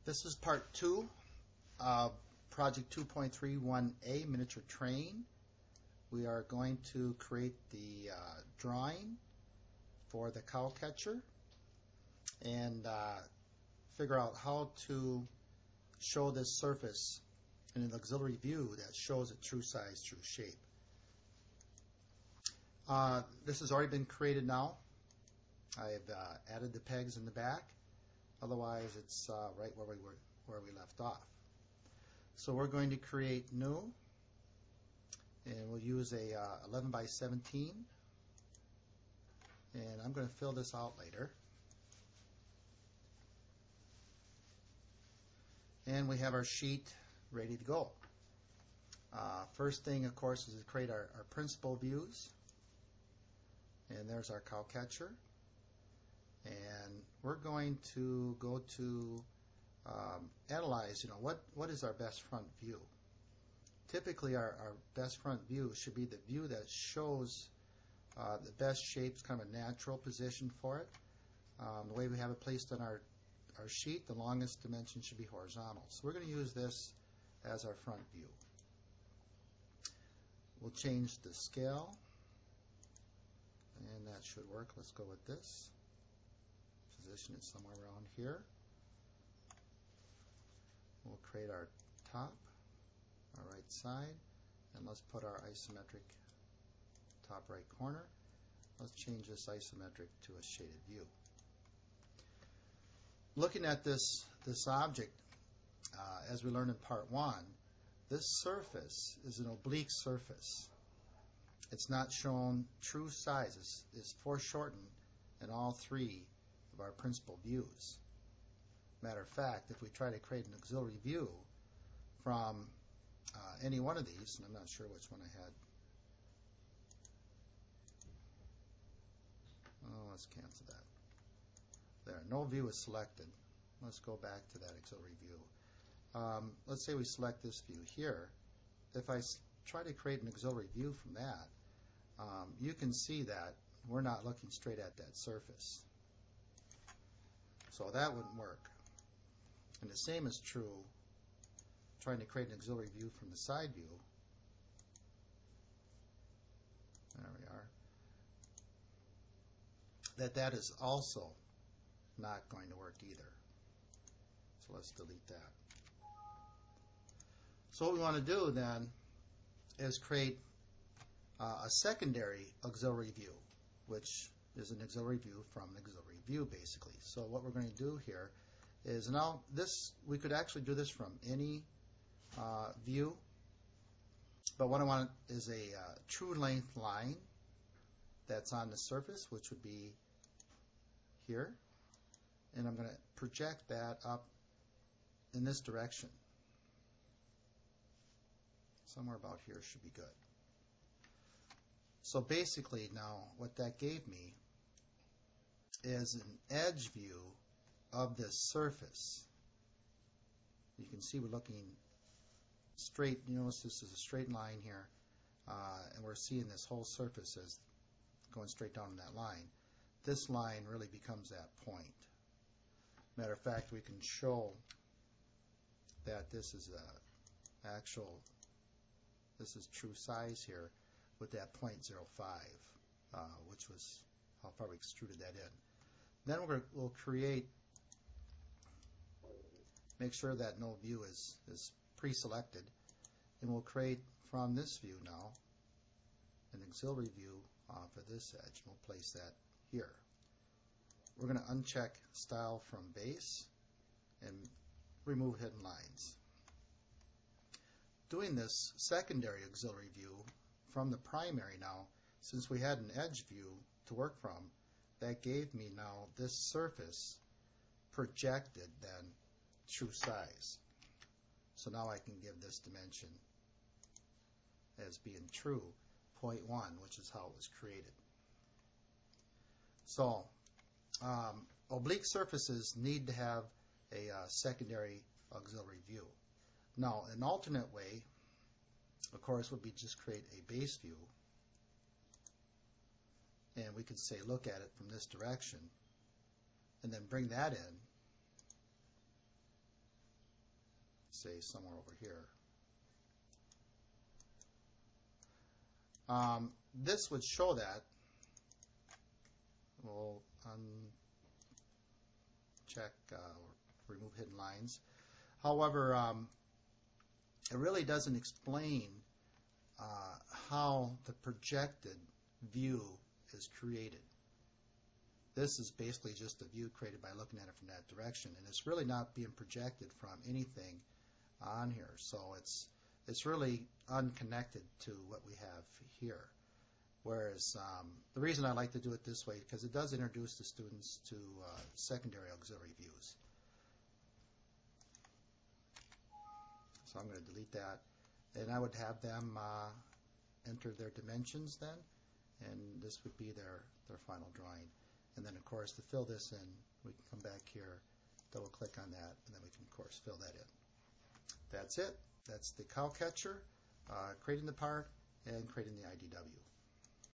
This is part 2 of project 2.31a miniature train. We are going to create the drawing for the cow catcher and figure out how to show this surface in an auxiliary view that shows it true size, true shape. This has already been created now. I've added the pegs in the back. Otherwise, it's right where we left off. So we're going to create new, and we'll use a 11 by 17. And I'm going to fill this out later. And we have our sheet ready to go. First thing, of course, is to create our principal views. And there's our cow catcher. And we're going to go to analyze, what is our best front view. Typically, our best front view should be the view that shows the best shapes, kind of a natural position for it. The way we have it placed on our sheet, the longest dimension should be horizontal. So we're going to use this as our front view. We'll change the scale, and that should work. Let's go with this. Position it somewhere around here. We'll create our top, our right side, and let's put our isometric top right corner. Let's change this isometric to a shaded view. Looking at this object, as we learned in part 1, this surface is an oblique surface. It's not shown true size. It's foreshortened in all three of our principal views. Matter of fact, if we try to create an auxiliary view from any one of these, and I'm not sure which one I had. Oh, let's cancel that. There, no view is selected. Let's go back to that auxiliary view. Let's say we select this view here. If I try to create an auxiliary view from that, you can see that we're not looking straight at that surface. So that wouldn't work. And the same is true trying to create an auxiliary view from the side view. There we are. That is also not going to work either. So let's delete that. So what we want to do then is create a secondary auxiliary view, which is an auxiliary view from an auxiliary view, basically. So what we're going to do here is, now this, we could actually do this from any view, but what I want is a true length line that's on the surface, which would be here, and I'm going to project that up in this direction. Somewhere about here should be good. So basically now what that gave me is an edge view of this surface. You can see we're looking straight. You notice this is a straight line here, and we're seeing this whole surface as going straight down that line. This line really becomes that point. Matter of fact, we can show that this is this is true size here with that 0.05, which was how far we extruded that in. Then we'll create, make sure that no view is pre-selected, and we'll create from this view now an auxiliary view off of this edge. We'll place that here. We're going to uncheck Style from Base and remove hidden lines. Doing this secondary auxiliary view from the primary now, since we had an edge view to work from, that gave me now this surface projected then true size. So now I can give this dimension as being true 0.1, which is how it was created. So oblique surfaces need to have a secondary auxiliary view. Now, an alternate way, of course, would be just create a base view, and we could say look at it from this direction, and then bring that in say somewhere over here. This would show that. We'll uncheck remove hidden lines. However, it really doesn't explain how the projected view is created. This is basically just a view created by looking at it from that direction, and it's really not being projected from anything on here. So it's really unconnected to what we have here. Whereas the reason I like to do it this way, because it does introduce the students to secondary auxiliary views. So I'm going to delete that, and I would have them enter their dimensions then, and this would be their final drawing. And then, of course, to fill this in, we can come back here, double click on that, and then we can, of course, fill that in. That's it. That's the cow catcher, creating the part and creating the IDW.